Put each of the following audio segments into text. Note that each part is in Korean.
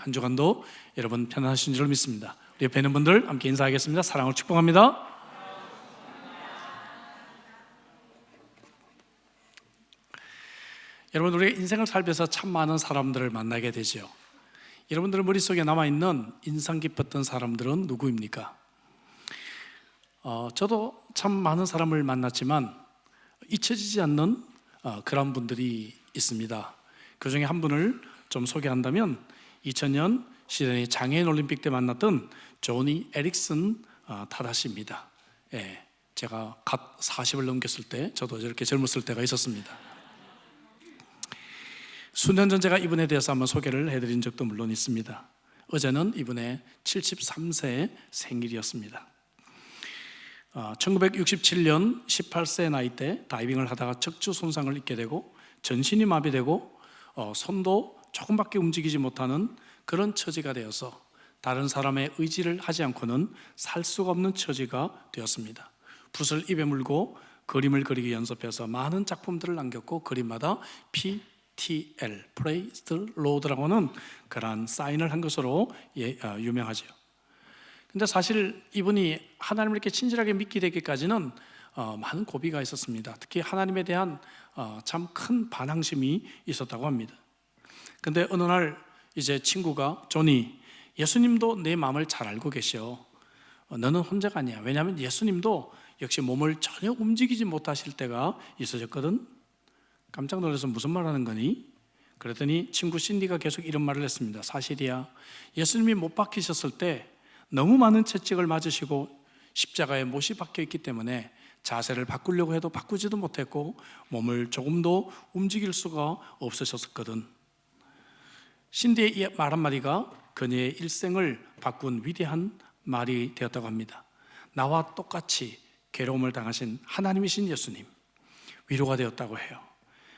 한 주간도 여러분 편안하신 줄 믿습니다. 우리 옆에 있는 분들 함께 인사하겠습니다. 사랑으로 축복합니다. 여러분, 우리가 인생을 살면서 참 많은 사람들을 만나게 되죠. 여러분들 머릿속에 남아있는 인상 깊었던 사람들은 누구입니까? 저도 참 많은 사람을 만났지만 잊혀지지 않는 그런 분들이 있습니다. 그 중에 한 분을 좀 소개한다면 2000년 시드니 장애인 올림픽 때 만났던 조니 에릭슨 타다시입니다. 예, 제가 갓 40을 넘겼을 때 저도 저렇게 젊었을 때가 있었습니다. 수년 전 제가 이분에 대해서 한번 소개를 해드린 적도 물론 있습니다. 어제는 이분의 73세 생일이었습니다. 1967년 18세 나이 때 다이빙을 하다가 척추 손상을 입게 되고 전신이 마비되고 손도 조금밖에 움직이지 못하는 그런 처지가 되어서 다른 사람의 의지를 하지 않고는 살 수가 없는 처지가 되었습니다. 붓을 입에 물고 그림을 그리기 연습해서 많은 작품들을 남겼고 그림마다 PTL, Praise the Lord라고 하는 그러한 사인을 한 것으로 유명하죠. 근데 사실 이분이 하나님을 이렇게 친절하게 믿게 되기까지는 많은 고비가 있었습니다. 특히 하나님에 대한 참 큰 반항심이 있었다고 합니다. 근데 어느 날 이제 친구가 조니, 예수님도 내 마음을 잘 알고 계셔. 너는 혼자가 아니야. 왜냐하면 예수님도 역시 몸을 전혀 움직이지 못하실 때가 있으셨거든. 깜짝 놀라서 무슨 말 하는 거니? 그랬더니 친구 신디가 계속 이런 말을 했습니다. 사실이야. 예수님이 못 박히셨을 때 너무 많은 채찍을 맞으시고 십자가에 못이 박혀 있기 때문에 자세를 바꾸려고 해도 바꾸지도 못했고 몸을 조금도 움직일 수가 없으셨거든. 신디의 이 말 한마디가 그녀의 일생을 바꾼 위대한 말이 되었다고 합니다. 나와 똑같이 괴로움을 당하신 하나님이신 예수님, 위로가 되었다고 해요.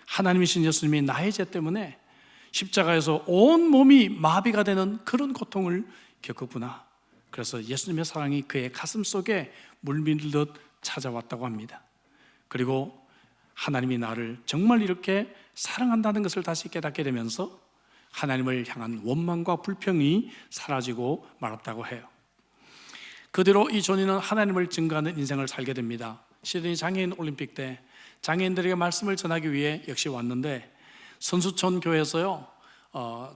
하나님이신 예수님이 나의 죄 때문에 십자가에서 온 몸이 마비가 되는 그런 고통을 겪었구나. 그래서 예수님의 사랑이 그의 가슴 속에 물밀듯 찾아왔다고 합니다. 그리고 하나님이 나를 정말 이렇게 사랑한다는 것을 다시 깨닫게 되면서 하나님을 향한 원망과 불평이 사라지고 말았다고 해요. 그대로 이 조니는 하나님을 증거하는 인생을 살게 됩니다. 시드니 장애인 올림픽 때 장애인들에게 말씀을 전하기 위해 역시 왔는데 선수촌 교회에서요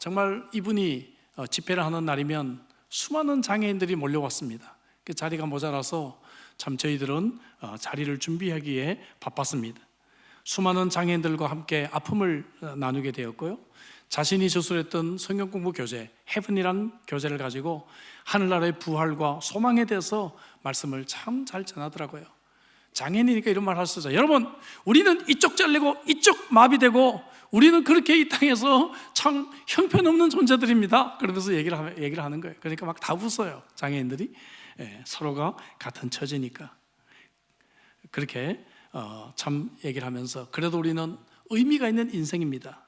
정말 이분이 집회를 하는 날이면 수많은 장애인들이 몰려왔습니다. 그 자리가 모자라서 참 저희들은 자리를 준비하기에 바빴습니다. 수많은 장애인들과 함께 아픔을 나누게 되었고요, 자신이 저술했던 성경 공부 교재 헤븐이라는 교재를 가지고 하늘나라의 부활과 소망에 대해서 말씀을 참 잘 전하더라고요. 장애인이니까 이런 말 할 수 있어요. 여러분, 우리는 이쪽 잘리고 이쪽 마비되고 우리는 그렇게 이 땅에서 참 형편없는 존재들입니다. 그러면서 얘기를 하는 거예요. 그러니까 막 다 웃어요, 장애인들이. 서로가 같은 처지니까. 그렇게 참 얘기를 하면서 그래도 우리는 의미가 있는 인생입니다.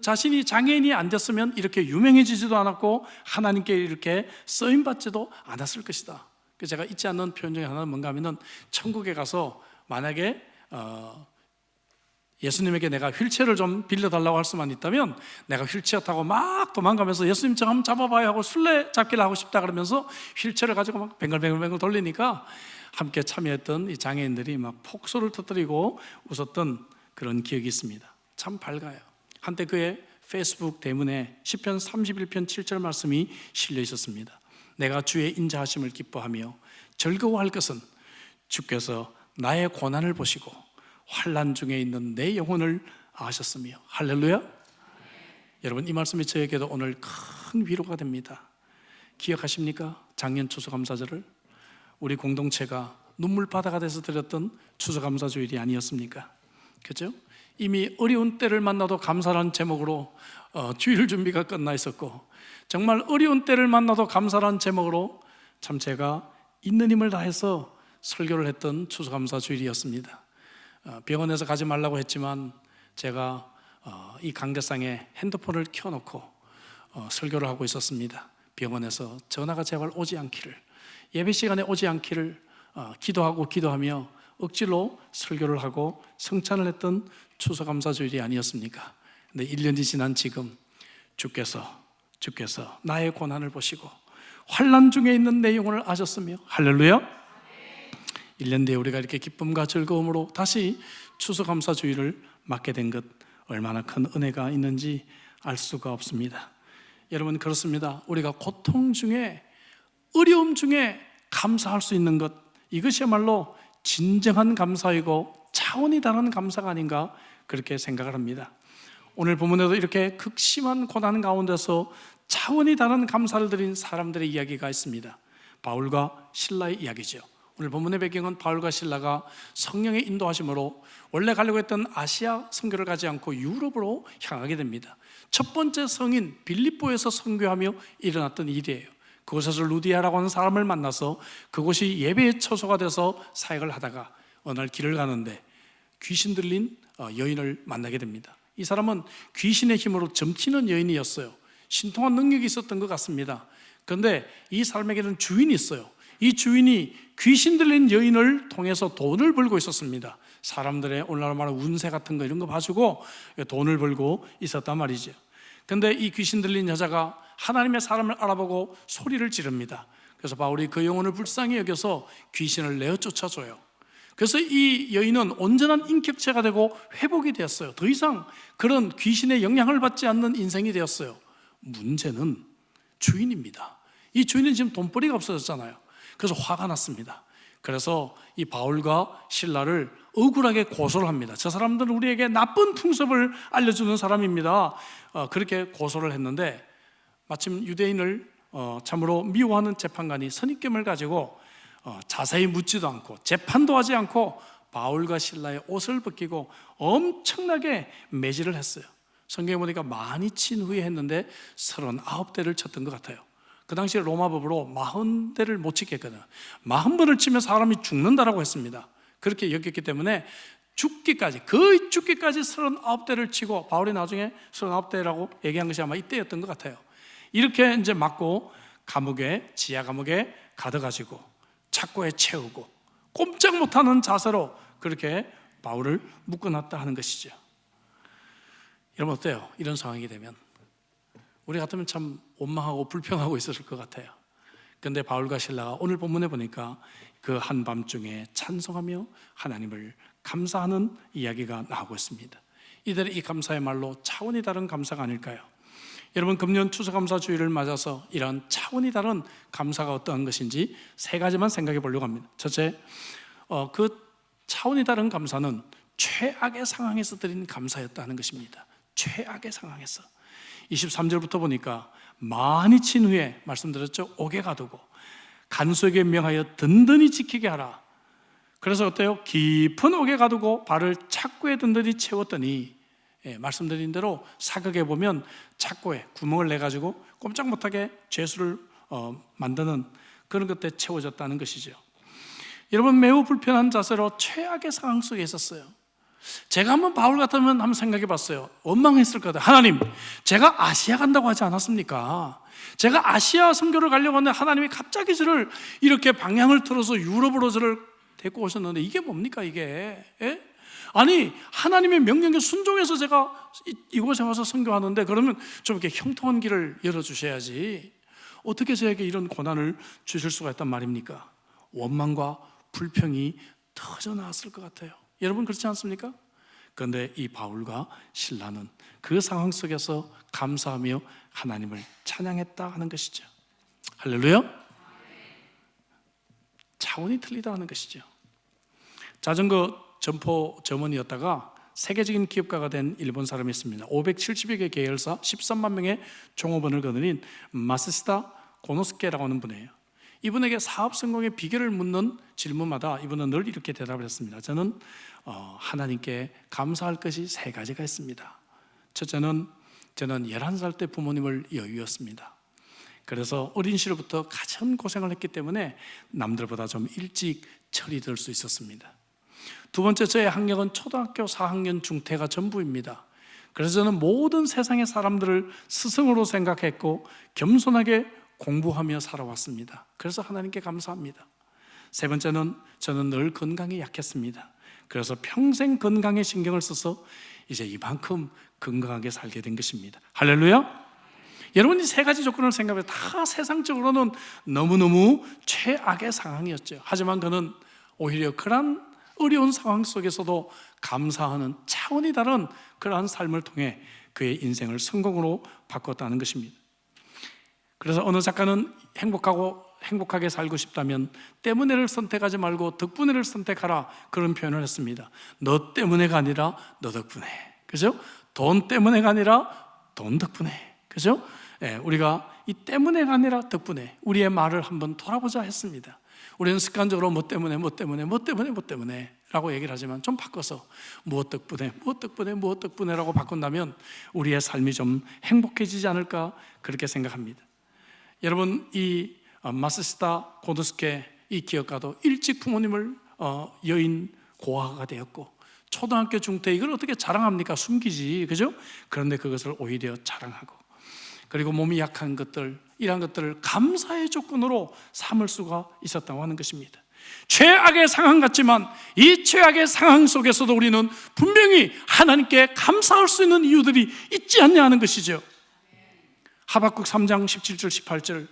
자신이 장애인이 안 됐으면 이렇게 유명해지지도 않았고 하나님께 이렇게 쓰임받지도 않았을 것이다. 그래서 제가 잊지 않는 표현 중에 하나는 뭔가 하면은 천국에 가서 만약에 예수님에게 내가 휠체어를 좀 빌려달라고 할 수만 있다면 내가 휠체어 타고 막 도망가면서 예수님 저 한번 잡아봐요 하고 술래잡기를 하고 싶다 그러면서 휠체어를 가지고 막 뱅글뱅글 돌리니까 함께 참여했던 이 장애인들이 막 폭소를 터뜨리고 웃었던 그런 기억이 있습니다. 참 밝아요. 한때 그의 페이스북 대문에 시편 31편 7절 말씀이 실려 있었습니다. 내가 주의 인자하심을 기뻐하며 즐거워할 것은 주께서 나의 고난을 보시고 환난 중에 있는 내 영혼을 아셨으며. 할렐루야. 여러분, 이 말씀이 저에게도 오늘 큰 위로가 됩니다. 기억하십니까? 작년 추수감사절을 우리 공동체가 눈물바다가 돼서 드렸던 추수감사주일이 아니었습니까? 그렇죠? 이미 어려운 때를 만나도 감사라는 제목으로 주일 준비가 끝나 있었고, 정말 어려운 때를 만나도 감사라는 제목으로 참 제가 있는 힘을 다해서 설교를 했던 추수감사 주일이었습니다. 병원에서 가지 말라고 했지만 제가 이 강대상에 핸드폰을 켜놓고 설교를 하고 있었습니다. 병원에서 전화가 제발 오지 않기를, 예배 시간에 오지 않기를 기도하며 억지로 설교를 하고 성찬을 했던 추수감사주일이 아니었습니까? 근데 1년이 지난 지금 주께서 주께서 나의 고난을 보시고 환난 중에 있는 내 영혼을 아셨으며, 할렐루야. 1년 뒤에 우리가 이렇게 기쁨과 즐거움으로 다시 추수감사주의를 맞게 된 것, 얼마나 큰 은혜가 있는지 알 수가 없습니다. 여러분, 그렇습니다. 우리가 고통 중에, 어려움 중에 감사할 수 있는 것, 이것이야말로 진정한 감사이고 차원이 다른 감사가 아닌가, 그렇게 생각을 합니다. 오늘 본문에도 이렇게 극심한 고난 가운데서 차원이 다른 감사를 드린 사람들의 이야기가 있습니다. 바울과 실라의 이야기죠. 오늘 본문의 배경은 바울과 실라가 성령의 인도하심으로 원래 가려고 했던 아시아 선교를 가지 않고 유럽으로 향하게 됩니다. 첫 번째 성인 빌립보에서 선교하며 일어났던 일이에요. 그곳에서 루디아라고 하는 사람을 만나서 그곳이 예배의 처소가 돼서 사역을 하다가 어느 날 길을 가는데 귀신 들린 여인을 만나게 됩니다. 이 사람은 귀신의 힘으로 점치는 여인이었어요. 신통한 능력이 있었던 것 같습니다. 그런데 이 사람에게는 주인이 있어요. 이 주인이 귀신 들린 여인을 통해서 돈을 벌고 있었습니다. 사람들의 오늘날 말하는 운세 같은 거 이런 거 봐주고 돈을 벌고 있었단 말이죠. 그런데 이 귀신 들린 여자가 하나님의 사람을 알아보고 소리를 지릅니다. 그래서 바울이 그 영혼을 불쌍히 여겨서 귀신을 내어 쫓아줘요. 그래서 이 여인은 온전한 인격체가 되고 회복이 되었어요. 더 이상 그런 귀신의 영향을 받지 않는 인생이 되었어요. 문제는 주인입니다. 이 주인은 지금 돈벌이가 없어졌잖아요. 그래서 화가 났습니다. 그래서 이 바울과 실라를 억울하게 고소를 합니다. 저 사람들은 우리에게 나쁜 풍습을 알려주는 사람입니다. 그렇게 고소를 했는데 마침 유대인을 참으로 미워하는 재판관이 선입견을 가지고 자세히 묻지도 않고 재판도 하지 않고 바울과 실라의 옷을 벗기고 엄청나게 매질을 했어요. 성경에 보니까 많이 친 후에 했는데 39대를 쳤던 것 같아요. 그 당시에 로마법으로 40대를 못 치겠거든요. 40번을 치면 사람이 죽는다라고 했습니다. 그렇게 여겼기 때문에 죽기까지, 거의 죽기까지 39대를 치고, 바울이 나중에 39대라고 얘기한 것이 아마 이때였던 것 같아요. 이렇게 이제 맞고 감옥에, 지하 감옥에 가둬가지고 착고에 채우고 꼼짝 못하는 자세로 그렇게 바울을 묶어놨다 하는 것이죠. 여러분 어때요? 이런 상황이 되면 우리 같으면 참 원망하고 불평하고 있었을 것 같아요. 그런데 바울과 실라가 오늘 본문에 보니까 그 한밤중에 찬송하며 하나님을 감사하는 이야기가 나오고 있습니다. 이들의 이 감사의 말로 차원이 다른 감사가 아닐까요? 여러분, 금년 추수감사주의를 맞아서 이런 차원이 다른 감사가 어떠한 것인지 세 가지만 생각해 보려고 합니다. 첫째, 그 차원이 다른 감사는 최악의 상황에서 드린 감사였다는 것입니다. 최악의 상황에서. 23절부터 보니까 많이 친 후에 말씀드렸죠. 옥에 가두고 간수에게 명하여 든든히 지키게 하라. 그래서 어때요? 깊은 옥에 가두고 발을 착고에 든든히 채웠더니, 말씀드린 대로 사극에 보면 착고에 구멍을 내가지고 꼼짝 못하게 죄수를 만드는 그런 것들에 채워졌다는 것이죠. 여러분, 매우 불편한 자세로 최악의 상황 속에 있었어요. 제가 한번 바울 같으면 한번 생각해 봤어요. 원망했을 거다. 하나님, 제가 아시아 간다고 하지 않았습니까? 제가 아시아 선교를 가려고 하는데 하나님이 갑자기 저를 이렇게 방향을 틀어서 유럽으로 저를 데리고 오셨는데 이게 뭡니까 이게? 예? 아니, 하나님의 명령에 순종해서 제가 이곳에 와서 선교하는데 그러면 좀 이렇게 형통한 길을 열어주셔야지 어떻게 저에게 이런 고난을 주실 수가 있단 말입니까? 원망과 불평이 터져 나왔을 것 같아요. 여러분 그렇지 않습니까? 그런데 이 바울과 실라는 그 상황 속에서 감사하며 하나님을 찬양했다 하는 것이죠. 할렐루야. 차원이 틀리다 하는 것이죠. 자전거 점포 점원이었다가 세계적인 기업가가 된 일본 사람이 있습니다. 570여 개 계열사 13만 명의 종업원을 거느린 마스시다 고노스케라고 하는 분이에요. 이분에게 사업 성공의 비결을 묻는 질문마다 이분은 늘 이렇게 대답을 했습니다. 저는 하나님께 감사할 것이 세 가지가 있습니다. 첫째는 저는 11살 때 부모님을 여의었습니다. 그래서 어린 시절부터 가장 고생을 했기 때문에 남들보다 좀 일찍 철이 들 수 있었습니다. 두 번째, 저의 학력은 초등학교 4학년 중퇴가 전부입니다. 그래서 저는 모든 세상의 사람들을 스승으로 생각했고 겸손하게 공부하며 살아왔습니다. 그래서 하나님께 감사합니다. 세 번째는 저는 늘 건강에 약했습니다. 그래서 평생 건강에 신경을 써서 이제 이만큼 건강하게 살게 된 것입니다. 할렐루야. 여러분, 이 세 가지 조건을 생각해 다 세상적으로는 너무너무 최악의 상황이었죠. 하지만 그는 오히려 그러한 어려운 상황 속에서도 감사하는 차원이 다른 그러한 삶을 통해 그의 인생을 성공으로 바꿨다는 것입니다. 그래서 어느 작가는 행복하게 살고 싶다면 때문에를 선택하지 말고 덕분에를 선택하라, 그런 표현을 했습니다. 너 때문에가 아니라 너 덕분에. 그죠? 돈 때문에가 아니라 돈 덕분에. 그죠? 우리가 이 때문에가 아니라 덕분에 우리의 말을 한번 돌아보자 했습니다. 우리는 습관적으로 뭐 때문에 라고 얘기를 하지만 좀 바꿔서 무엇 덕분에 라고 바꾼다면 우리의 삶이 좀 행복해지지 않을까, 그렇게 생각합니다. 여러분, 이 마스시타 고드스케 이 기업가도 일찍 부모님을 여인 고아가 되었고, 초등학교 중퇴 이걸 어떻게 자랑합니까? 숨기지, 그죠? 그런데 그것을 오히려 자랑하고, 그리고 몸이 약한 것들, 이러한 것들을 감사의 조건으로 삼을 수가 있었다고 하는 것입니다. 최악의 상황 같지만 이 최악의 상황 속에서도 우리는 분명히 하나님께 감사할 수 있는 이유들이 있지 않냐 하는 것이죠. 하박국 3장 17절 18절,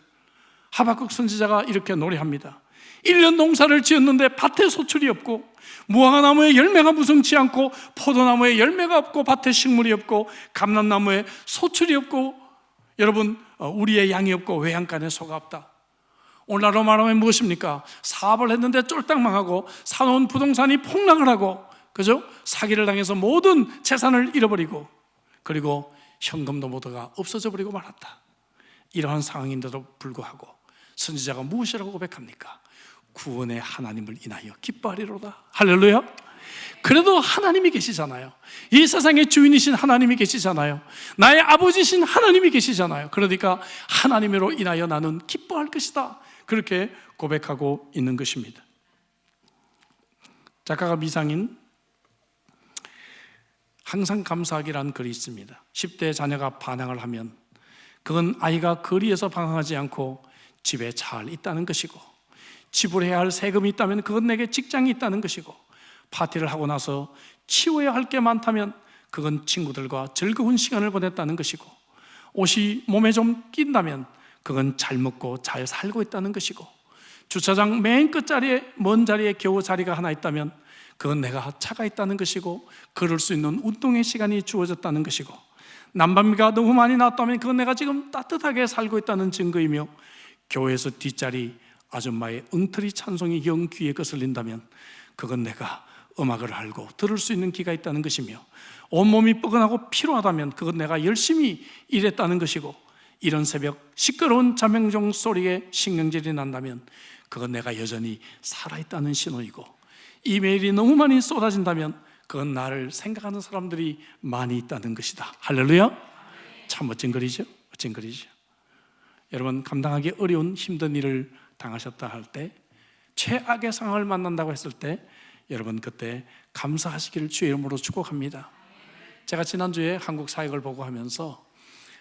하박국 선지자가 이렇게 노래합니다. 1년 농사를 지었는데 밭에 소출이 없고, 무화과나무에 열매가 무성치 않고, 포도나무에 열매가 없고, 밭에 식물이 없고, 감람나무에 소출이 없고, 여러분, 우리의 양이 없고 외양간에 소가 없다. 오늘날로 말하면 무엇입니까? 사업을 했는데 쫄딱 망하고, 사놓은 부동산이 폭락을 하고, 그죠? 사기를 당해서 모든 재산을 잃어버리고, 그리고 현금도 모두가 없어져 버리고 말았다. 이러한 상황인데도 불구하고 선지자가 무엇이라고 고백합니까? 구원의 하나님을 인하여 기뻐하리로다. 할렐루야. 그래도 하나님이 계시잖아요. 이 세상의 주인이신 하나님이 계시잖아요. 나의 아버지신 하나님이 계시잖아요. 그러니까 하나님으로 인하여 나는 기뻐할 것이다, 그렇게 고백하고 있는 것입니다. 작가가 미상인 항상 감사하기라는 글이 있습니다. 10대 자녀가 반항을 하면 그건 아이가 거리에서 방황하지 않고 집에 잘 있다는 것이고, 지불해야 할 세금이 있다면 그건 내게 직장이 있다는 것이고, 파티를 하고 나서 치워야 할 게 많다면 그건 친구들과 즐거운 시간을 보냈다는 것이고, 옷이 몸에 좀 낀다면 그건 잘 먹고 잘 살고 있다는 것이고, 주차장 맨 끝자리에 먼 자리에 겨우 자리가 하나 있다면 그건 내가 차가 있다는 것이고, 걸을 수 있는 운동의 시간이 주어졌다는 것이고, 난방비가 너무 많이 나왔다면 그건 내가 지금 따뜻하게 살고 있다는 증거이며, 교회에서 뒷자리 아줌마의 엉터리 찬송이 영 귀에 거슬린다면 그건 내가 음악을 알고 들을 수 있는 귀가 있다는 것이며, 온몸이 뻐근하고 피로하다면 그건 내가 열심히 일했다는 것이고, 이런 새벽 시끄러운 자명종 소리에 신경질이 난다면 그건 내가 여전히 살아있다는 신호이고, 이메일이 너무 많이 쏟아진다면 그건 나를 생각하는 사람들이 많이 있다는 것이다. 할렐루야. 참 멋진 글이죠. 멋진 글이죠. 여러분, 감당하기 어려운 힘든 일을 당하셨다 할 때, 최악의 상황을 만난다고 했을 때 여러분 그때 감사하시기를 주의 이름으로 축복합니다. 제가 지난주에 한국 사역을 보고 하면서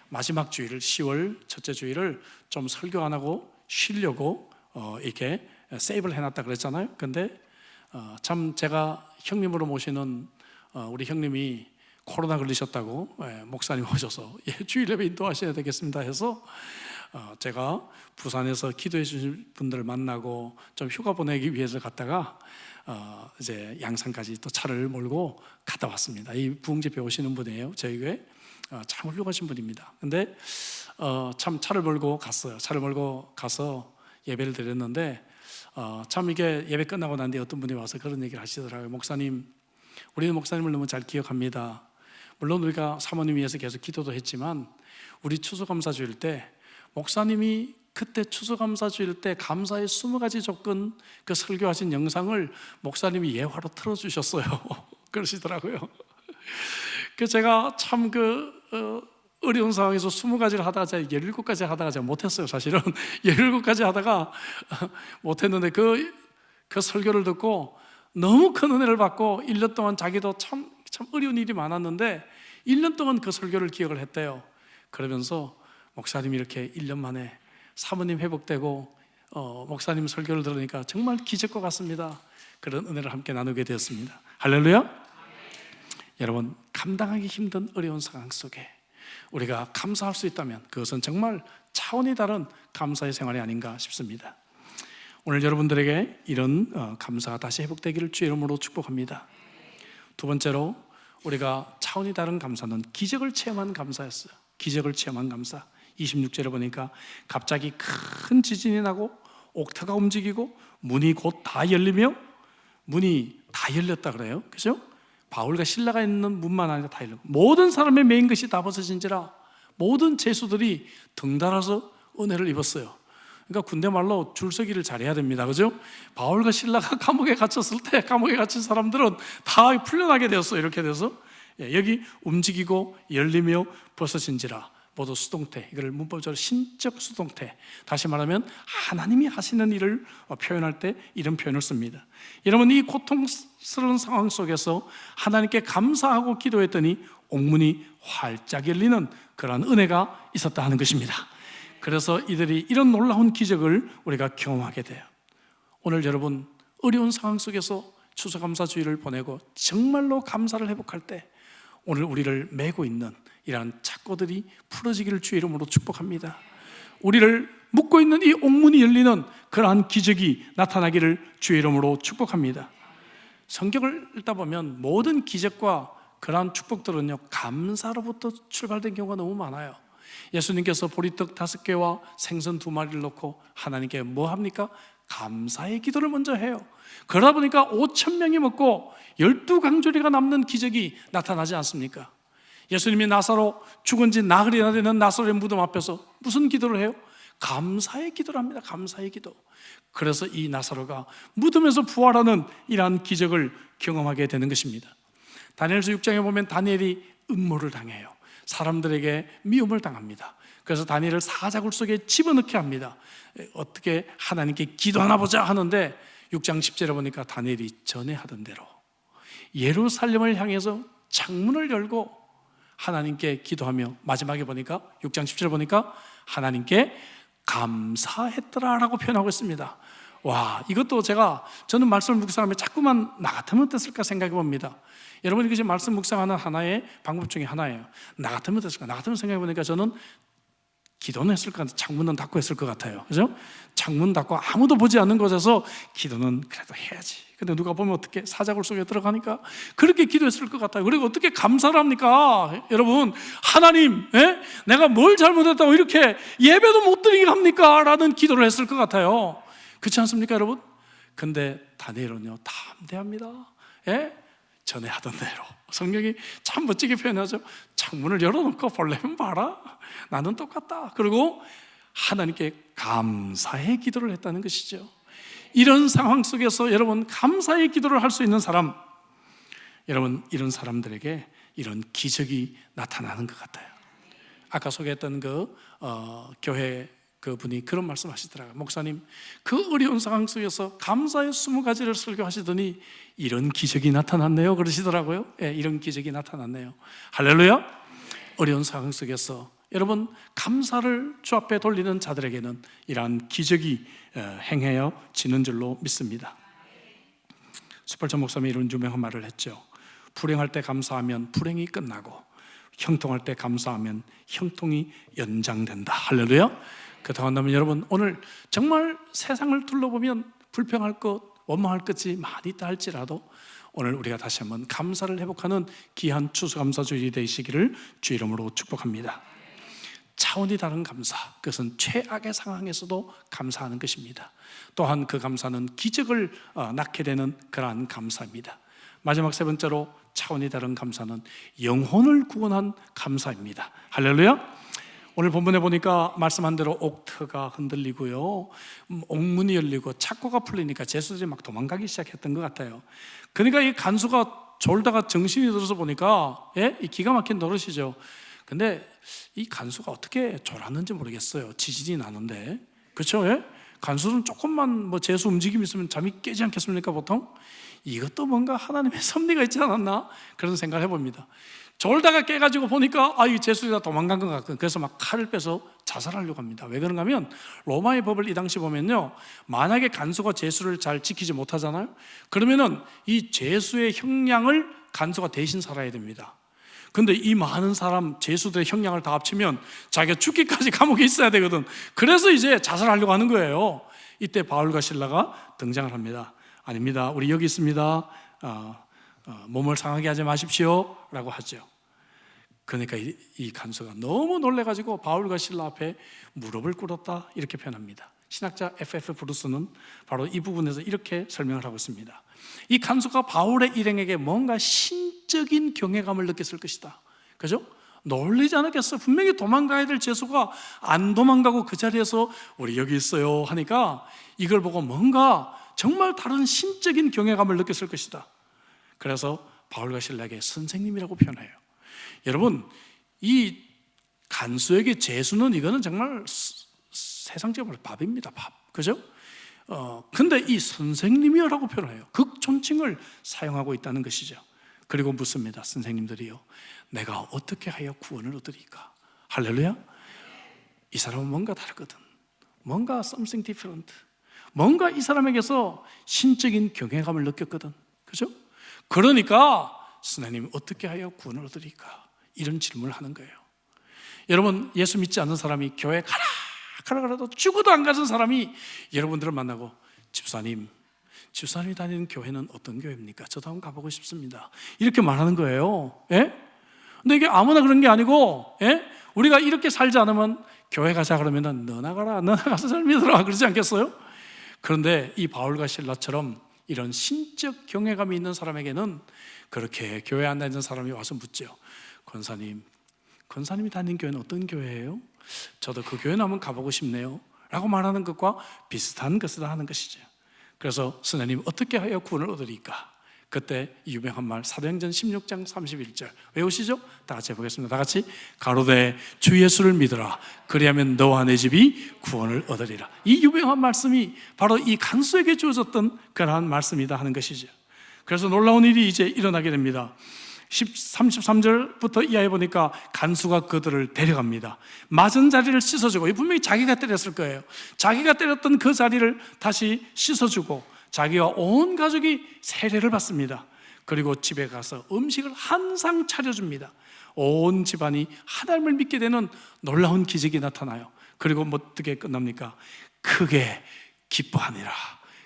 마지막 주일을, 10월 첫째 주일을 좀 설교 안 하고 쉬려고 이렇게 세이브를 해놨다 그랬잖아요. 근데 참 제가 형님으로 모시는 우리 형님이 코로나 걸리셨다고 목사님 오셔서 주일 예배 인도하셔야 되겠습니다 해서 제가 부산에서 기도해 주신 분들 만나고 좀 휴가 보내기 위해서 갔다가 이제 양산까지 또 차를 몰고 갔다 왔습니다. 이 부흥집회 오시는 분이에요. 저희 교회 참 훌륭하신 분입니다. 근데 참 차를 몰고 갔어요. 차를 몰고 가서 예배를 드렸는데 참 이게 예배 끝나고 난 뒤에 어떤 분이 와서 그런 얘기를 하시더라고요. 목사님, 우리는 목사님을 너무 잘 기억합니다. 물론 우리가 사모님 위해서 계속 기도도 했지만 우리 추수감사주일 때 목사님이 그때 추수감사주일 때 감사의 20가지 조건 그 설교하신 영상을 목사님이 예화로 틀어주셨어요. 그러시더라고요. 그 제가 참 어려운 상황에서 20가지를 하다가 제가 17가지 하다가 제가 못했어요. 사실은 17가지 하다가 못했는데 그 설교를 듣고 너무 큰 은혜를 받고 1년 동안 자기도 참 어려운 일이 많았는데 1년 동안 그 설교를 기억을 했대요. 그러면서 목사님이 이렇게 1년 만에 사모님 회복되고 목사님 설교를 들으니까 정말 기적과 같습니다. 그런 은혜를 함께 나누게 되었습니다. 할렐루야. 여러분, 감당하기 힘든 어려운 상황 속에 우리가 감사할 수 있다면 그것은 정말 차원이 다른 감사의 생활이 아닌가 싶습니다. 오늘 여러분들에게 이런 감사가 다시 회복되기를 주의 이름으로 축복합니다. 두 번째로 우리가 차원이 다른 감사는 기적을 체험한 감사였어요. 기적을 체험한 감사. 26절에 보니까 갑자기 큰 지진이 나고 옥터가 움직이고 문이 곧 다 열리며, 문이 다 열렸다 그래요. 그죠? 바울과 실라가 있는 문만 아니라 다 열리고 모든 사람의 매인 것이 다 벗어진지라 모든 죄수들이 덩달아서 은혜를 입었어요. 그러니까 군대 말로 줄서기를 잘해야 됩니다. 그죠? 바울과 실라가 감옥에 갇혔을 때 감옥에 갇힌 사람들은 다 풀려나게 되었어요. 이렇게 돼서 여기 움직이고 열리며 벗어진지라 모두 수동태, 이걸 문법적으로 신적 수동태, 다시 말하면 하나님이 하시는 일을 표현할 때 이런 표현을 씁니다. 여러분, 이 고통스러운 상황 속에서 하나님께 감사하고 기도했더니 옥문이 활짝 열리는 그러한 은혜가 있었다 하는 것입니다. 그래서 이들이 이런 놀라운 기적을 우리가 경험하게 돼요. 오늘 여러분, 어려운 상황 속에서 추수감사주의를 보내고 정말로 감사를 회복할 때 오늘 우리를 메고 있는 이러한 착고들이 풀어지기를 주의 이름으로 축복합니다. 우리를 묶고 있는 이 옥문이 열리는 그러한 기적이 나타나기를 주의 이름으로 축복합니다. 성경을 읽다 보면 모든 기적과 그러한 축복들은요, 감사로부터 출발된 경우가 너무 많아요. 예수님께서 보리떡 5개와 생선 2마리를 놓고 하나님께 뭐 합니까? 감사의 기도를 먼저 해요. 그러다 보니까 5,000명이 먹고 12강조리가 남는 기적이 나타나지 않습니까? 예수님이 나사로 죽은 지 나흘이나 되는 나사로의 무덤 앞에서 무슨 기도를 해요? 감사의 기도를 합니다. 감사의 기도. 그래서 이 나사로가 무덤에서 부활하는 이러한 기적을 경험하게 되는 것입니다. 다니엘서 6장에 보면 다니엘이 음모를 당해요. 사람들에게 미움을 당합니다. 그래서 다니엘을 사자굴 속에 집어넣게 합니다. 어떻게 하나님께 기도하나 보자 하는데 6장 10절에 보니까 다니엘이 전에 하던 대로 예루살렘을 향해서 창문을 열고 하나님께 기도하며 마지막에 보니까 6장 10절에 보니까 하나님께 감사했더라 라고 표현하고 있습니다. 와, 이것도 저는 말씀을 묵상하면 자꾸만 나 같으면 어땠을까 생각해 봅니다. 여러분, 이것이 말씀 묵상하는 하나의 방법 중에 하나예요. 나 같으면 어땠을까? 나 같으면 생각해 보니까 저는 기도는 했을 것 같아요. 창문은 닫고 했을 것 같아요. 그죠? 창문 닫고 아무도 보지 않는 곳에서 기도는 그래도 해야지. 근데 누가 보면 어떻게 사자굴 속에 들어가니까 그렇게 기도했을 것 같아요. 그리고 어떻게 감사를 합니까? 여러분, 하나님, 내가 뭘 잘못했다고 이렇게 예배도 못 드리게 합니까? 라는 기도를 했을 것 같아요. 그렇지 않습니까, 여러분? 근데 다니엘은요, 담대합니다. 전에 하던 대로. 성경이 참 멋지게 표현하죠. 창문을 열어놓고 볼래면 봐라. 나는 똑같다. 그리고 하나님께 감사의 기도를 했다는 것이죠. 이런 상황 속에서 여러분, 감사의 기도를 할 수 있는 사람, 여러분, 이런 사람들에게 이런 기적이 나타나는 것 같아요. 아까 소개했던 교회 그분이 그런 말씀 하시더라고요. 목사님, 그 어려운 상황 속에서 감사의 20가지를 설교하시더니 이런 기적이 나타났네요 그러시더라고요. 이런 기적이 나타났네요. 할렐루야. 어려운 상황 속에서 여러분, 감사를 주 앞에 돌리는 자들에게는 이러한 기적이 행해지는 줄로 믿습니다. 수팔천 목사님이 이런 유명한 말을 했죠. 불행할 때 감사하면 불행이 끝나고 형통할 때 감사하면 형통이 연장된다. 할렐루야. 그렇다고 한다면 여러분, 오늘 정말 세상을 둘러보면 불평할 것, 원망할 것이 많이 있다 할지라도 오늘 우리가 다시 한번 감사를 회복하는 귀한 추수감사주일이 되시기를 주 이름으로 축복합니다. 차원이 다른 감사, 그것은 최악의 상황에서도 감사하는 것입니다. 또한 그 감사는 기적을 낳게 되는 그러한 감사입니다. 마지막 세 번째로 차원이 다른 감사는 영혼을 구원한 감사입니다. 할렐루야. 오늘 본문에 보니까 말씀한 대로 옥터가 흔들리고요, 옥문이 열리고 착고가 풀리니까 죄수들이 막 도망가기 시작했던 것 같아요. 그러니까 이 간수가 졸다가 정신이 들어서 보니까 이 기가 막힌 노릇이죠. 근데 이 간수가 어떻게 졸았는지 모르겠어요. 지진이 나는데, 그렇죠? 간수는 조금만 죄수 움직임이 있으면 잠이 깨지 않겠습니까? 보통 이것도 뭔가 하나님의 섭리가 있지 않았나 그런 생각을 해봅니다. 졸다가 깨가지고 보니까 이 죄수들이 다 도망간 것 같고, 그래서 막 칼을 빼서 자살하려고 합니다. 왜 그런가 하면 로마의 법을 이 당시 보면요, 만약에 간수가 죄수를 잘 지키지 못하잖아요. 그러면은 이 죄수의 형량을 간수가 대신 살아야 됩니다. 근데 이 많은 사람 죄수들의 형량을 다 합치면 자기가 죽기까지 감옥에 있어야 되거든. 그래서 이제 자살하려고 하는 거예요. 이때 바울과 실라가 등장을 합니다. 아닙니다, 우리 여기 있습니다. 몸을 상하게 하지 마십시오 라고 하죠. 그러니까 이 간수가 너무 놀래가지고 바울과 실라 앞에 무릎을 꿇었다 이렇게 표현합니다. 신학자 F.F. 브루스는 바로 이 부분에서 이렇게 설명을 하고 있습니다. 이 간수가 바울의 일행에게 뭔가 신적인 경외감을 느꼈을 것이다. 그죠? 놀리지 않았겠어요? 분명히 도망가야 될 죄수가 안 도망가고 그 자리에서 우리 여기 있어요 하니까 이걸 보고 뭔가 정말 다른 신적인 경외감을 느꼈을 것이다. 그래서 바울과 실라에게 선생님이라고 표현해요. 여러분, 이 간수에게 죄수는 이거는 정말 세상적으로 밥입니다. 밥. 그죠? 근데 이 선생님이라고 표현해요. 극존칭을 사용하고 있다는 것이죠. 그리고 묻습니다. 선생님들이요, 내가 어떻게 하여 구원을 얻으리까? 할렐루야. 이 사람은 뭔가 다르거든. 뭔가 something different. 뭔가 이 사람에게서 신적인 경외감을 느꼈거든. 그죠? 그러니까 선생님 어떻게 하여 구원을 얻으리까? 이런 질문을 하는 거예요. 여러분, 예수 믿지 않는 사람이 교회 가라 그래도 죽어도 안 가는 사람이 여러분들을 만나고 집사님이 다니는 교회는 어떤 교회입니까? 저도 한번 가보고 싶습니다 이렇게 말하는 거예요. 예? 근데 이게 아무나 그런 게 아니고, 예? 우리가 이렇게 살지 않으면 교회 가자 그러면은 너나 가서 잘 믿어라 그러지 않겠어요? 그런데 이 바울과 실라처럼 이런 신적 경외감이 있는 사람에게는 그렇게 교회 안 다니는 사람이 와서 묻죠. 권사님이 다니는 교회는 어떤 교회예요? 저도 그 교회는 한번 가보고 싶네요 라고 말하는 것과 비슷한 것을 하는 것이죠. 그래서 선생님 어떻게 하여 구원을 얻으리까? 그때 유명한 말 사도행전 16장 31절 외우시죠? 다 같이 해보겠습니다. 다 같이 가로되 주 예수를 믿으라 그리하면 너와 내 집이 구원을 얻으리라. 이 유명한 말씀이 바로 이 간수에게 주어졌던 그러한 말씀이다 하는 것이죠. 그래서 놀라운 일이 이제 일어나게 됩니다. 33절부터 이하에 보니까 간수가 그들을 데려갑니다. 맞은 자리를 씻어주고, 분명히 자기가 때렸을 거예요. 자기가 때렸던 그 자리를 다시 씻어주고 자기와 온 가족이 세례를 받습니다. 그리고 집에 가서 음식을 한 상 차려줍니다. 온 집안이 하나님을 믿게 되는 놀라운 기적이 나타나요. 그리고 어떻게 끝납니까? 크게 기뻐하니라.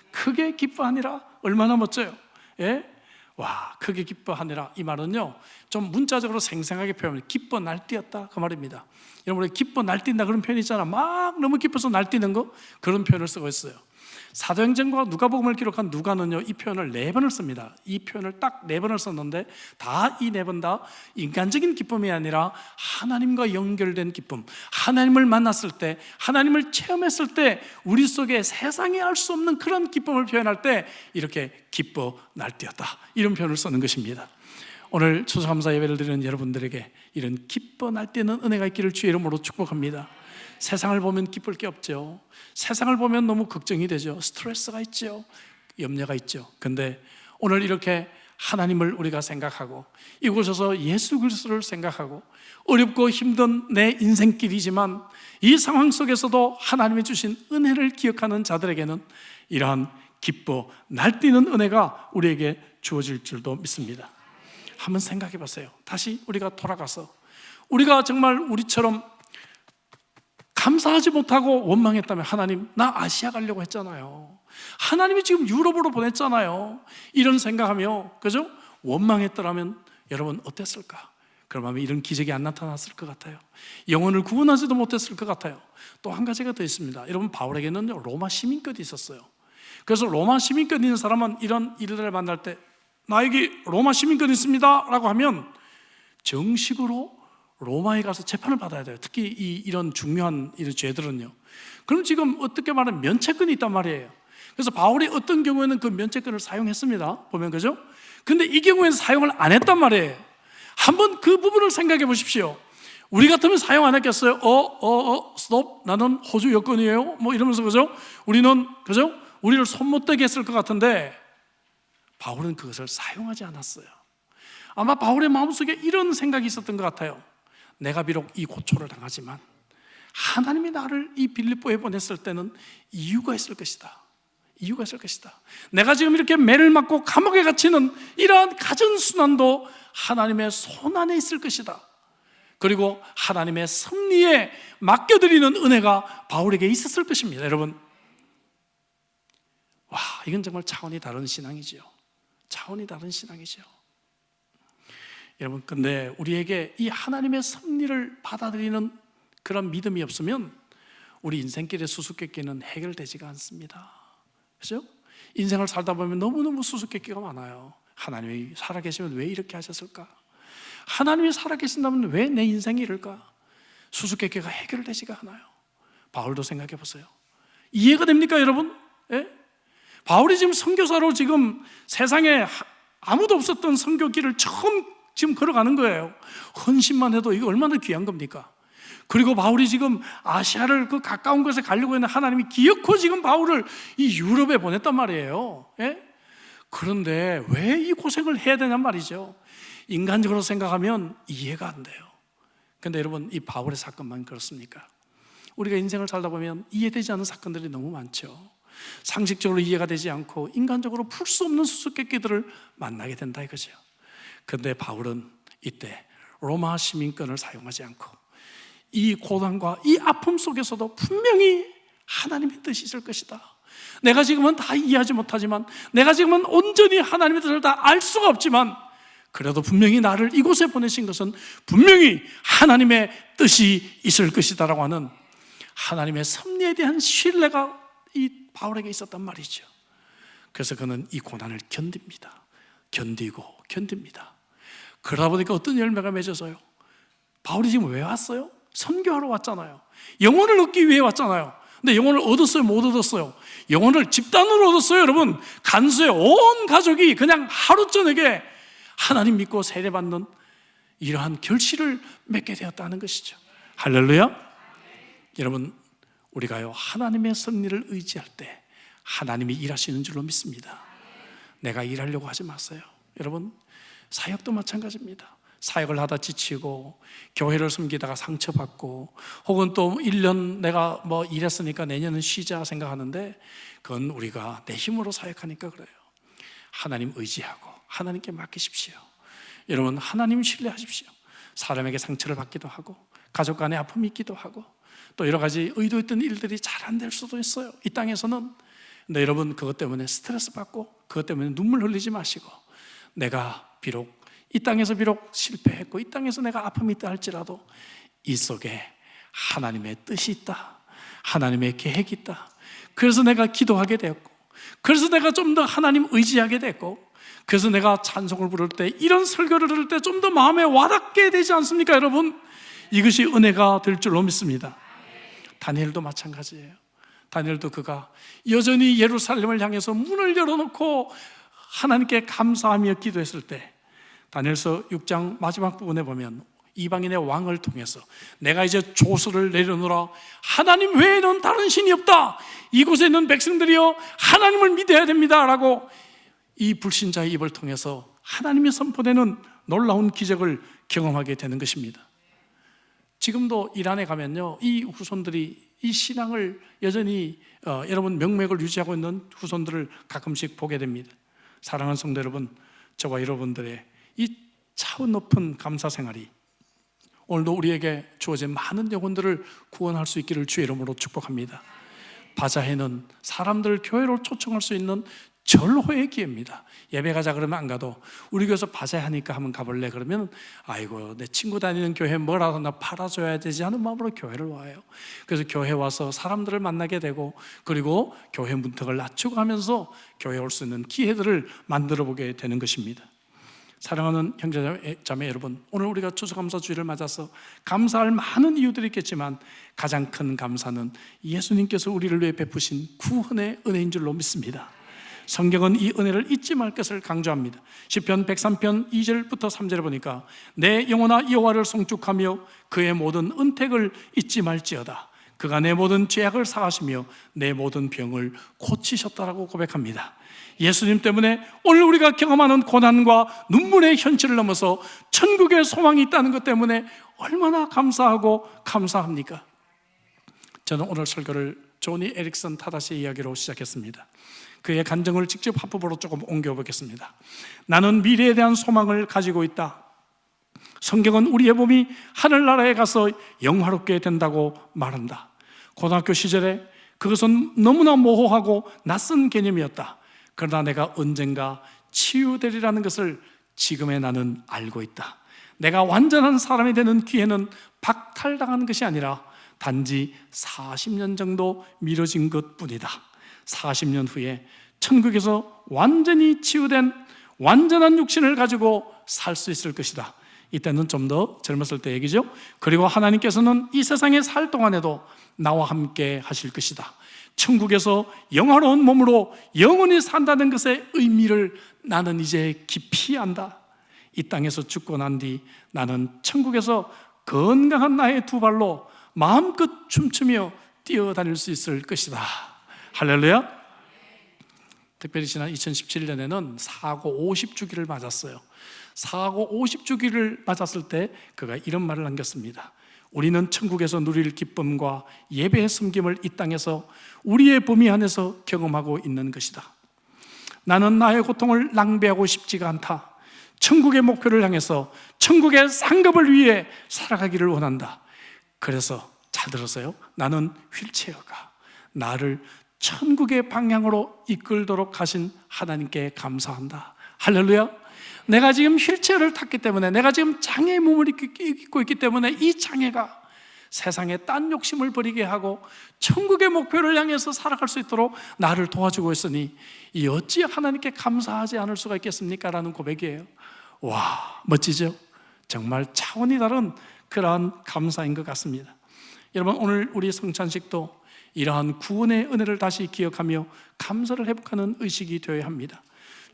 크게 기뻐하니라. 얼마나 멋져요. 예? 와, 크게 기뻐하니라. 이 말은요, 좀 문자적으로 생생하게 표현하면 기뻐 날뛰었다 그 말입니다. 여러분, 기뻐 날뛴다 그런 표현 있잖아. 막 너무 기뻐서 날뛰는 거, 그런 표현을 쓰고 있어요. 사도행전과 누가복음을 기록한 누가는요, 이 표현을 4번을 씁니다. 이 표현을 딱 4번을 썼는데 다 이 4번 다 인간적인 기쁨이 아니라 하나님과 연결된 기쁨, 하나님을 만났을 때, 하나님을 체험했을 때 우리 속에 세상에 알 수 없는 그런 기쁨을 표현할 때 이렇게 기뻐 날뛰었다, 이런 표현을 쓰는 것입니다. 오늘 추수감사 예배를 드리는 여러분들에게 이런 기뻐 날뛰는 은혜가 있기를 주의 이름으로 축복합니다. 세상을 보면 기쁠 게 없죠. 세상을 보면 너무 걱정이 되죠. 스트레스가 있죠. 염려가 있죠. 근데 오늘 이렇게 하나님을 우리가 생각하고 이곳에서 예수 그리스도를 생각하고 어렵고 힘든 내 인생길이지만 이 상황 속에서도 하나님이 주신 은혜를 기억하는 자들에게는 이러한 기뻐 날뛰는 은혜가 우리에게 주어질 줄도 믿습니다. 한번 생각해 보세요. 다시 우리가 돌아가서 우리가 정말 우리처럼 감사하지 못하고 원망했다면, 하나님 나 아시아 가려고 했잖아요, 하나님이 지금 유럽으로 보냈잖아요, 이런 생각하며 그죠? 원망했더라면 여러분 어땠을까? 그러면 이런 기적이 안 나타났을 것 같아요. 영혼을 구원하지도 못했을 것 같아요. 또 한 가지가 더 있습니다. 여러분, 바울에게는 로마 시민권이 있었어요. 그래서 로마 시민권 있는 사람은 이런 일들을 만날 때 나에게 로마 시민권 있습니다 라고 하면 정식으로 로마에 가서 재판을 받아야 돼요. 특히 이런 중요한 이런 죄들은요. 그럼 지금 어떻게 말하면 면책권이 있단 말이에요. 그래서 바울이 어떤 경우에는 그 면책권을 사용했습니다. 보면 그죠? 근데 이 경우에는 사용을 안 했단 말이에요. 한번 그 부분을 생각해 보십시오. 우리 같으면 사용 안 했겠어요? 스톱, 나는 호주 여권이에요, 뭐 이러면서 그죠? 우리는 그죠? 우리를 손 못 대게 했을 것 같은데 바울은 그것을 사용하지 않았어요. 아마 바울의 마음속에 이런 생각이 있었던 것 같아요. 내가 비록 이 고초를 당하지만 하나님이 나를 이 빌립보에 보냈을 때는 이유가 있을 것이다. 이유가 있을 것이다. 내가 지금 이렇게 매를 맞고 감옥에 갇히는 이러한 가정순환도 하나님의 손 안에 있을 것이다. 그리고 하나님의 섭리에 맡겨드리는 은혜가 바울에게 있었을 것입니다. 여러분, 와, 이건 정말 차원이 다른 신앙이죠. 차원이 다른 신앙이죠. 여러분, 근데 우리에게 이 하나님의 섭리를 받아들이는 그런 믿음이 없으면 우리 인생길의 수수께끼는 해결되지가 않습니다. 그렇죠? 인생을 살다 보면 너무너무 수수께끼가 많아요. 하나님이 살아계시면 왜 이렇게 하셨을까? 하나님이 살아계신다면 왜 내 인생이 이럴까? 수수께끼가 해결되지가 않아요. 바울도 생각해 보세요. 이해가 됩니까, 여러분? 예? 바울이 지금 선교사로 지금 세상에 아무도 없었던 선교길을 처음 지금 걸어가는 거예요. 헌신만 해도 이거 얼마나 귀한 겁니까? 그리고 바울이 지금 아시아를 그 가까운 곳에 가려고 했는데 하나님이 기어코 지금 바울을 이 유럽에 보냈단 말이에요. 예? 그런데 왜 이 고생을 해야 되냔 말이죠. 인간적으로 생각하면 이해가 안 돼요. 그런데 여러분, 이 바울의 사건만 그렇습니까? 우리가 인생을 살다 보면 이해되지 않는 사건들이 너무 많죠. 상식적으로 이해가 되지 않고 인간적으로 풀 수 없는 수수께끼들을 만나게 된다 이거죠. 그런데 바울은 이때 로마 시민권을 사용하지 않고 이 고난과 이 아픔 속에서도 분명히 하나님의 뜻이 있을 것이다. 내가 지금은 다 이해하지 못하지만, 내가 지금은 온전히 하나님의 뜻을 다 알 수가 없지만, 그래도 분명히 나를 이곳에 보내신 것은 분명히 하나님의 뜻이 있을 것이다라고 하는 하나님의 섭리에 대한 신뢰가 이 바울에게 있었단 말이죠. 그래서 그는 이 고난을 견딥니다. 견딥니다. 그러다 보니까 어떤 열매가 맺어서요, 바울이 지금 왜 왔어요? 선교하러 왔잖아요. 영혼을 얻기 위해 왔잖아요. 근데 영혼을 얻었어요? 못 얻었어요? 영혼을 집단으로 얻었어요. 여러분, 간수의 온 가족이 그냥 하루 저녁에 하나님 믿고 세례받는 이러한 결실을 맺게 되었다는 것이죠. 할렐루야. 여러분, 우리가요 하나님의 섭리를 의지할 때 하나님이 일하시는 줄로 믿습니다. 내가 일하려고 하지 마세요. 여러분, 사역도 마찬가지입니다. 사역을 하다 지치고 교회를 섬기다가 상처받고 혹은 또 1년 내가 뭐 일했으니까 내년은 쉬자 생각하는데 그건 우리가 내 힘으로 사역하니까 그래요. 하나님 의지하고 하나님께 맡기십시오. 여러분, 하나님 신뢰하십시오. 사람에게 상처를 받기도 하고 가족 간에 아픔이 있기도 하고 또 여러 가지 의도했던 일들이 잘 안 될 수도 있어요, 이 땅에서는. 근데 여러분, 그것 때문에 스트레스 받고 그것 때문에 눈물 흘리지 마시고, 내가 비록 이 땅에서 비록 실패했고 이 땅에서 내가 아픔이 있다 할지라도 이 속에 하나님의 뜻이 있다, 하나님의 계획이 있다. 그래서 내가 기도하게 되었고, 그래서 내가 좀 더 하나님 의지하게 됐고, 그래서 내가 찬송을 부를 때, 이런 설교를 들을 때 좀 더 마음에 와닿게 되지 않습니까, 여러분? 이것이 은혜가 될 줄로 믿습니다. 다니엘도 마찬가지예요. 다니엘도 그가 여전히 예루살렘을 향해서 문을 열어놓고 하나님께 감사하며 기도했을 때, 다니엘서 6장 마지막 부분에 보면 이방인의 왕을 통해서 내가 이제 조서를 내려놓으라, 하나님 외에는 다른 신이 없다, 이곳에 있는 백성들이여 하나님을 믿어야 됩니다 라고 이 불신자의 입을 통해서 하나님이 선포되는 놀라운 기적을 경험하게 되는 것입니다. 지금도 이란에 가면요, 이 후손들이 이 신앙을 여전히 여러분 명맥을 유지하고 있는 후손들을 가끔씩 보게 됩니다. 사랑하는 성도 여러분, 저와 여러분들의 이 차원 높은 감사 생활이 오늘도 우리에게 주어진 많은 영혼들을 구원할 수 있기를 주의 이름으로 축복합니다. 바자회는 사람들 교회로 초청할 수 있는 절호의 기회입니다. 예배 가자 그러면 안 가도 우리 교회에서 바자회 하니까 한번 가볼래 그러면 아이고 내 친구 다니는 교회 뭐라도 나 팔아줘야 되지 하는 마음으로 교회를 와요. 그래서 교회 와서 사람들을 만나게 되고, 그리고 교회 문턱을 낮추고 하면서 교회에 올 수 있는 기회들을 만들어 보게 되는 것입니다. 사랑하는 형제자매 여러분, 오늘 우리가 추수감사주일을 맞아서 감사할 많은 이유들이 있겠지만 가장 큰 감사는 예수님께서 우리를 위해 베푸신 구원의 은혜인 줄로 믿습니다. 성경은 이 은혜를 잊지 말 것을 강조합니다. 시편 103편 2절부터 3절에 보니까 내 영혼아 여호와를 송축하며 그의 모든 은택을 잊지 말지어다. 그가 내 모든 죄악을 사하시며 내 모든 병을 고치셨다라고 고백합니다. 예수님 때문에 오늘 우리가 경험하는 고난과 눈물의 현실을 넘어서 천국의 소망이 있다는 것 때문에 얼마나 감사하고 감사합니까? 저는 오늘 설교를 조니 에릭슨 타다시의 이야기로 시작했습니다. 그의 간증을 직접 합법으로 조금 옮겨보겠습니다. 나는 미래에 대한 소망을 가지고 있다. 성경은 우리의 몸이 하늘나라에 가서 영화롭게 된다고 말한다. 고등학교 시절에 그것은 너무나 모호하고 낯선 개념이었다. 그러나 내가 언젠가 치유되리라는 것을 지금의 나는 알고 있다. 내가 완전한 사람이 되는 기회는 박탈당한 것이 아니라 단지 40년 정도 미뤄진 것뿐이다. 40년 후에 천국에서 완전히 치유된 완전한 육신을 가지고 살 수 있을 것이다. 이때는 좀 더 젊었을 때 얘기죠. 그리고 하나님께서는 이 세상에 살 동안에도 나와 함께 하실 것이다. 천국에서 영화로운 몸으로 영원히 산다는 것의 의미를 나는 이제 깊이 안다. 이 땅에서 죽고 난 뒤 나는 천국에서 건강한 나의 두 발로 마음껏 춤추며 뛰어다닐 수 있을 것이다. 할렐루야. 특별히 지난 2017년에는 사고 50주기를 맞았어요. 사고 50주기를 맞았을 때 그가 이런 말을 남겼습니다. 우리는 천국에서 누릴 기쁨과 예배의 섬김을 이 땅에서 우리의 범위 안에서 경험하고 있는 것이다. 나는 나의 고통을 낭비하고 싶지가 않다. 천국의 목표를 향해서 천국의 상급을 위해 살아가기를 원한다. 그래서 잘 들었어요. 나는 휠체어가 나를 천국의 방향으로 이끌도록 하신 하나님께 감사한다. 할렐루야. 내가 지금 휠체어를 탔기 때문에, 내가 지금 장애의 몸을 입고 있기 때문에 이 장애가 세상에 딴 욕심을 버리게 하고 천국의 목표를 향해서 살아갈 수 있도록 나를 도와주고 있으니 이 어찌 하나님께 감사하지 않을 수가 있겠습니까? 라는 고백이에요. 와, 멋지죠? 정말 차원이 다른 그러한 감사인 것 같습니다. 여러분, 오늘 우리 성찬식도 이러한 구원의 은혜를 다시 기억하며 감사를 회복하는 의식이 되어야 합니다.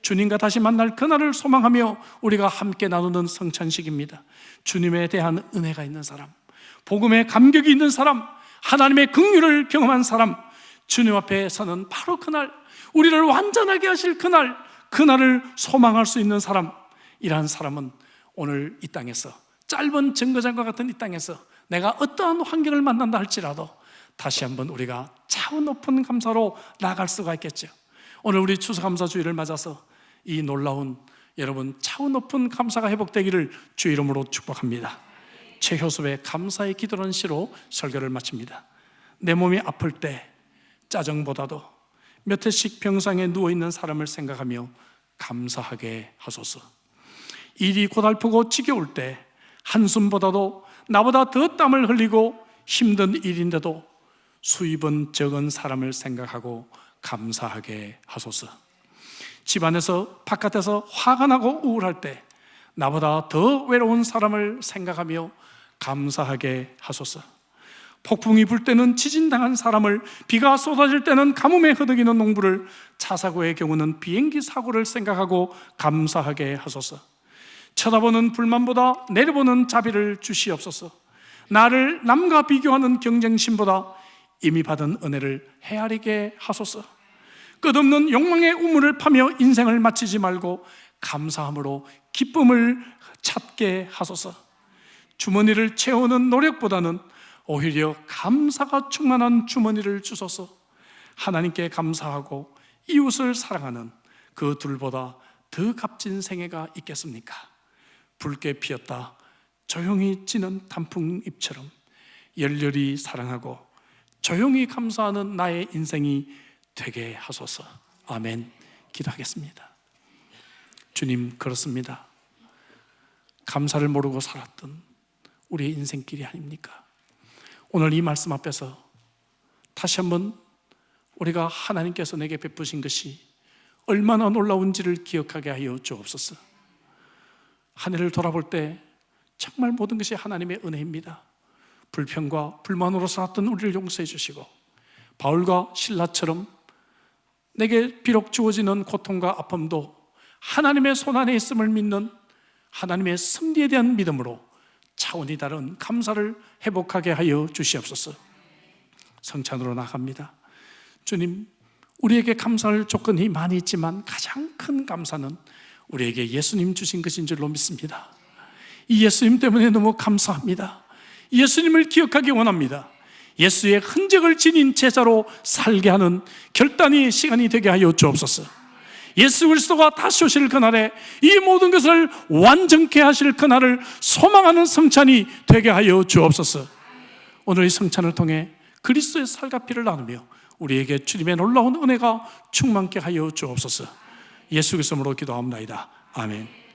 주님과 다시 만날 그날을 소망하며 우리가 함께 나누는 성찬식입니다. 주님에 대한 은혜가 있는 사람, 복음에 감격이 있는 사람, 하나님의 긍휼을 경험한 사람, 주님 앞에 서는 바로 그날, 우리를 완전하게 하실 그날을 소망할 수 있는 사람, 이러한 사람은 오늘 이 땅에서, 짧은 정거장과 같은 이 땅에서 내가 어떠한 환경을 만난다 할지라도 다시 한번 우리가 차원 높은 감사로 나아갈 수가 있겠죠. 오늘 우리 추수감사주일을 맞아서 이 놀라운 여러분 차원 높은 감사가 회복되기를 주 이름으로 축복합니다. 최효섭의 감사의 기도라는 시로 설교를 마칩니다. 내 몸이 아플 때 짜증보다도 몇 해씩 병상에 누워있는 사람을 생각하며 감사하게 하소서. 일이 고달프고 지겨울 때 한숨보다도 나보다 더 땀을 흘리고 힘든 일인데도 수입은 적은 사람을 생각하고 감사하게 하소서. 집안에서 바깥에서 화가 나고 우울할 때 나보다 더 외로운 사람을 생각하며 감사하게 하소서. 폭풍이 불 때는 지진당한 사람을, 비가 쏟아질 때는 가뭄에 허덕이는 농부를, 차사고의 경우는 비행기 사고를 생각하고 감사하게 하소서. 쳐다보는 불만보다 내려보는 자비를 주시옵소서. 나를 남과 비교하는 경쟁심보다 이미 받은 은혜를 헤아리게 하소서. 끝없는 욕망의 우물을 파며 인생을 마치지 말고 감사함으로 기쁨을 찾게 하소서. 주머니를 채우는 노력보다는 오히려 감사가 충만한 주머니를 주소서. 하나님께 감사하고 이웃을 사랑하는 그 둘보다 더 값진 생애가 있겠습니까? 붉게 피었다 조용히 지는 단풍잎처럼 열렬히 사랑하고 조용히 감사하는 나의 인생이 되게 하소서. 아멘. 기도하겠습니다. 주님, 그렇습니다. 감사를 모르고 살았던 우리의 인생길이 아닙니까? 오늘 이 말씀 앞에서 다시 한번 우리가 하나님께서 내게 베푸신 것이 얼마나 놀라운지를 기억하게 하여 주옵소서. 한 해를 돌아볼 때 정말 모든 것이 하나님의 은혜입니다. 불평과 불만으로 살았던 우리를 용서해 주시고, 바울과 실라처럼 내게 비록 주어지는 고통과 아픔도 하나님의 손안에 있음을 믿는 하나님의 섭리에 대한 믿음으로 차원이 다른 감사를 회복하게 하여 주시옵소서. 성찬으로 나갑니다. 주님, 우리에게 감사할 조건이 많이 있지만 가장 큰 감사는 우리에게 예수님 주신 것인 줄로 믿습니다. 이 예수님 때문에 너무 감사합니다. 예수님을 기억하기 원합니다. 예수의 흔적을 지닌 제자로 살게 하는 결단의 시간이 되게 하여 주옵소서. 예수 그리스도가 다시 오실 그날에 이 모든 것을 완전케 하실 그날을 소망하는 성찬이 되게 하여 주옵소서. 오늘 이 성찬을 통해 그리스도의 살과 피를 나누며 우리에게 주님의 놀라운 은혜가 충만케 하여 주옵소서. 예수 그리스도로 기도합니다. 아멘.